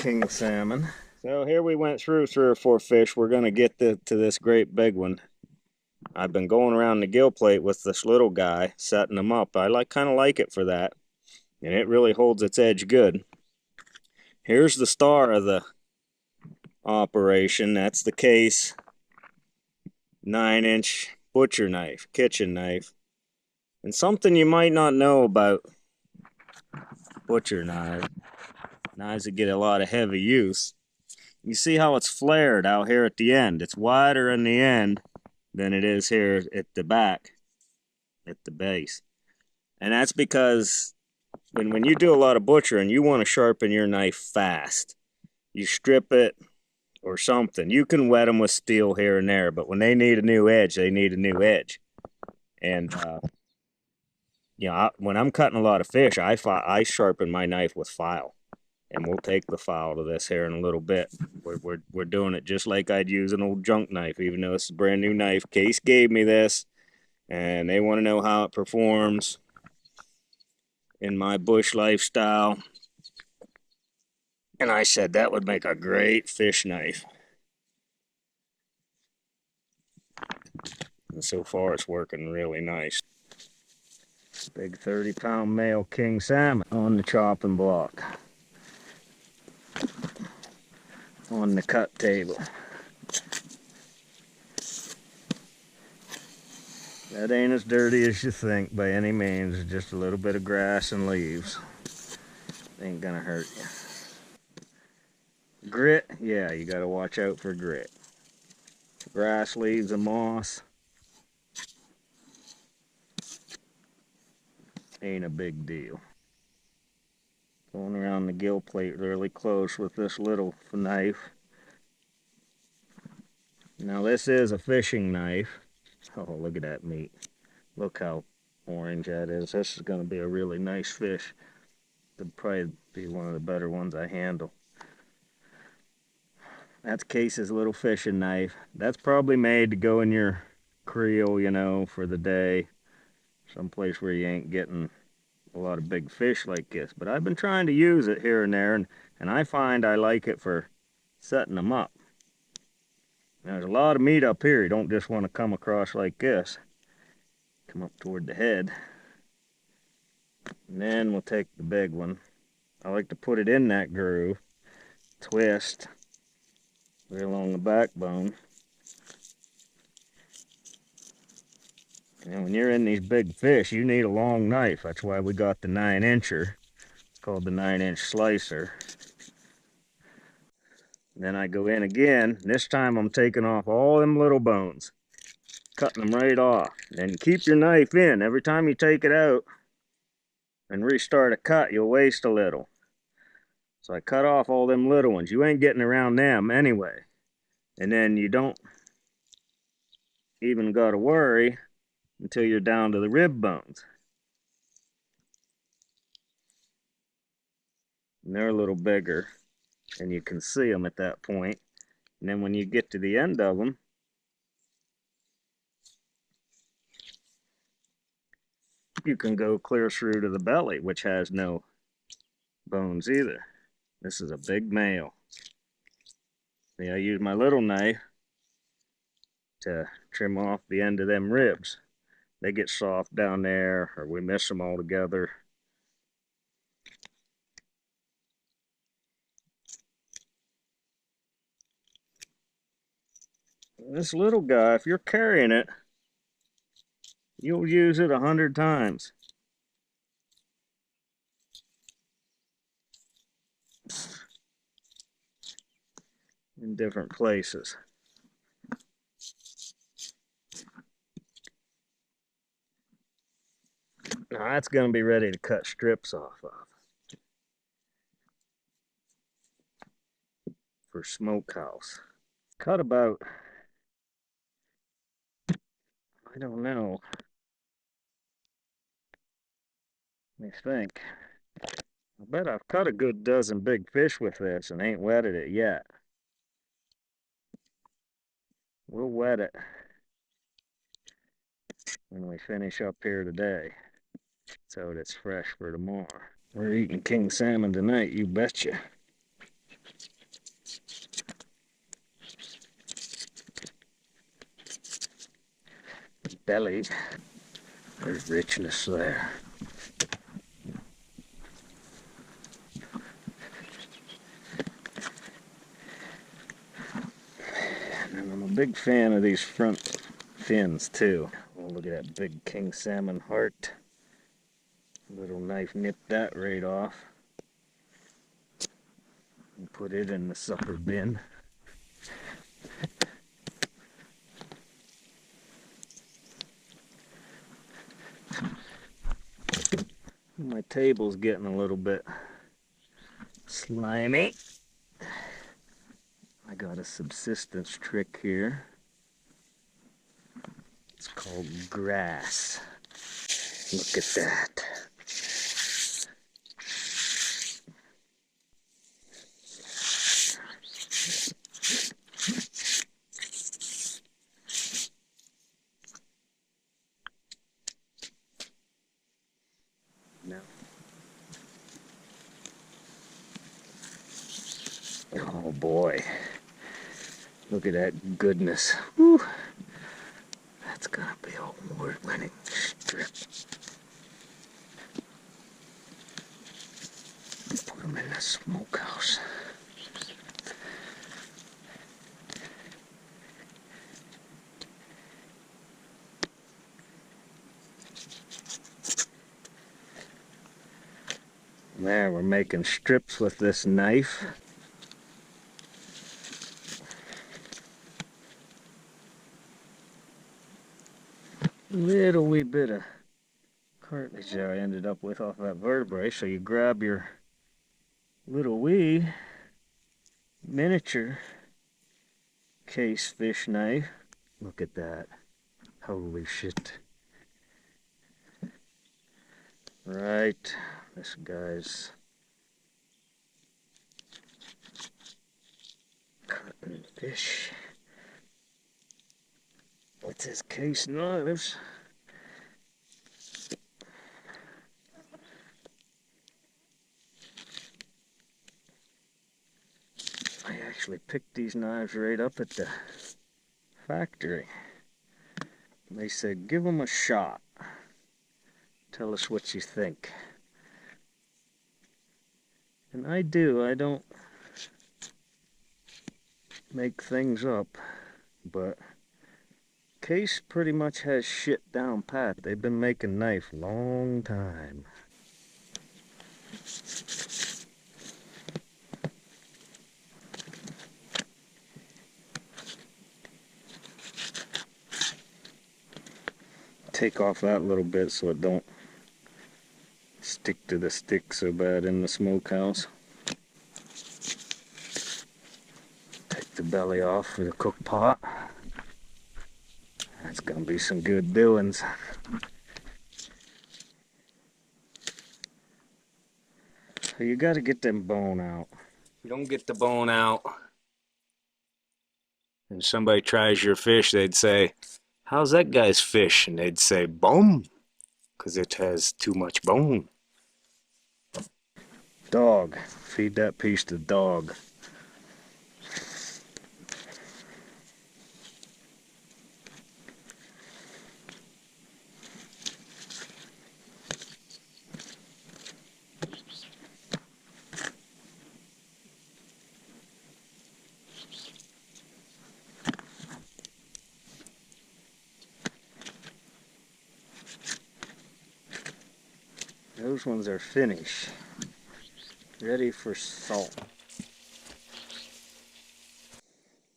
king salmon. So here we went through 3 or 4 fish. We're going to get to this great big one. I've been going around the gill plate with this little guy, setting them up. I kind of like it for that, and it really holds its edge good. Here's the star of the operation. That's the case 9-inch butcher knife, kitchen knife. And something you might not know about butcher knives that get a lot of heavy use. You see how it's flared out here at the end. It's wider in the end than it is here at the back, at the base. And that's because when you do a lot of butchering, you want to sharpen your knife fast. You strip it or something. You can wet them with steel here and there, but when they need a new edge, they need a new edge. And you know, when I'm cutting a lot of fish, I sharpen my knife with file. And we'll take the file to this here in a little bit. We're doing it just like I'd use an old junk knife, even though it's a brand new knife. Case gave me this, and they want to know how it performs in my bush lifestyle. And I said that would make a great fish knife. And so far it's working really nice. Big 30-pound male king salmon on the chopping block. On the cut table. That ain't as dirty as you think by any means. It's just a little bit of grass and leaves. Ain't gonna hurt you. Grit, yeah, you gotta watch out for grit. Grass, leaves, and moss ain't a big deal. Going around the gill plate really close with this little knife. Now this is a fishing knife. Oh, look at that meat. Look how orange that is. This is going to be a really nice fish. It'll probably be one of the better ones I handle. That's Case's little fishing knife. That's probably made to go in your creel, you know, for the day. Someplace where you ain't getting a lot of big fish like this. But I've been trying to use it here and there, and I find I like it for setting them up. Now, there's a lot of meat up here. You don't just want to come across like this. Come up toward the head. And then we'll take the big one. I like to put it in that groove. Twist. Right along the backbone. And when you're in these big fish, you need a long knife. That's why we got the 9-incher. It's called the 9-inch slicer. Then I go in again. This time I'm taking off all them little bones. Cutting them right off. And keep your knife in. Every time you take it out and restart a cut, you'll waste a little. So I cut off all them little ones. You ain't getting around them anyway. And then you don't even got to worry until you're down to the rib bones. And they're a little bigger, and you can see them at that point. And then when you get to the end of them, you can go clear through to the belly, which has no bones either. This is a big male. See, I use my little knife to trim off the end of them ribs. They get soft down there, or we miss them altogether. This little guy, if you're carrying it, you'll use it 100 times. In different places. Now that's going to be ready to cut strips off of for smokehouse. Cut about, I don't know, let me think. I bet I've cut a good dozen big fish with this and ain't wetted it yet. We'll wet it when we finish up here today, so it's fresh for tomorrow. We're eating king salmon tonight, you betcha. belly. There's richness there. And I'm a big fan of these front fins too. Oh, look at that big king salmon heart. Little knife nipped that right off. And put it in the supper bin. My table's getting a little bit slimy. I got a subsistence trick here. It's called grass. Look at that. Now, oh boy. Look at that goodness. Whew. That's gonna be award-winning strip. Put them in the smokehouse. There, we're making strips with this knife. Little wee bit of cartilage there I ended up with off that vertebrae. So you grab your little wee miniature case fish knife. Look at that. Holy shit. Right, this guy's cutting fish with his case knives. I actually picked these knives right up at the factory. They said, give them a shot. Tell us what you think. And I do. I don't make things up. But Case pretty much has shit down pat. They've been making knife a long time. Take off that little bit so it don't stick to the stick so bad in the smokehouse. Take the belly off for the cook pot. That's gonna be some good doings. So you gotta get them bone out. You don't get the bone out, and somebody tries your fish, they'd say, how's that guy's fish? And they'd say, bone, because it has too much bone. Dog. Feed that piece to dog. Those ones are finished. Ready for salt.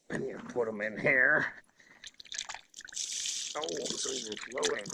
And you put them in here. Oh, it's overflowing.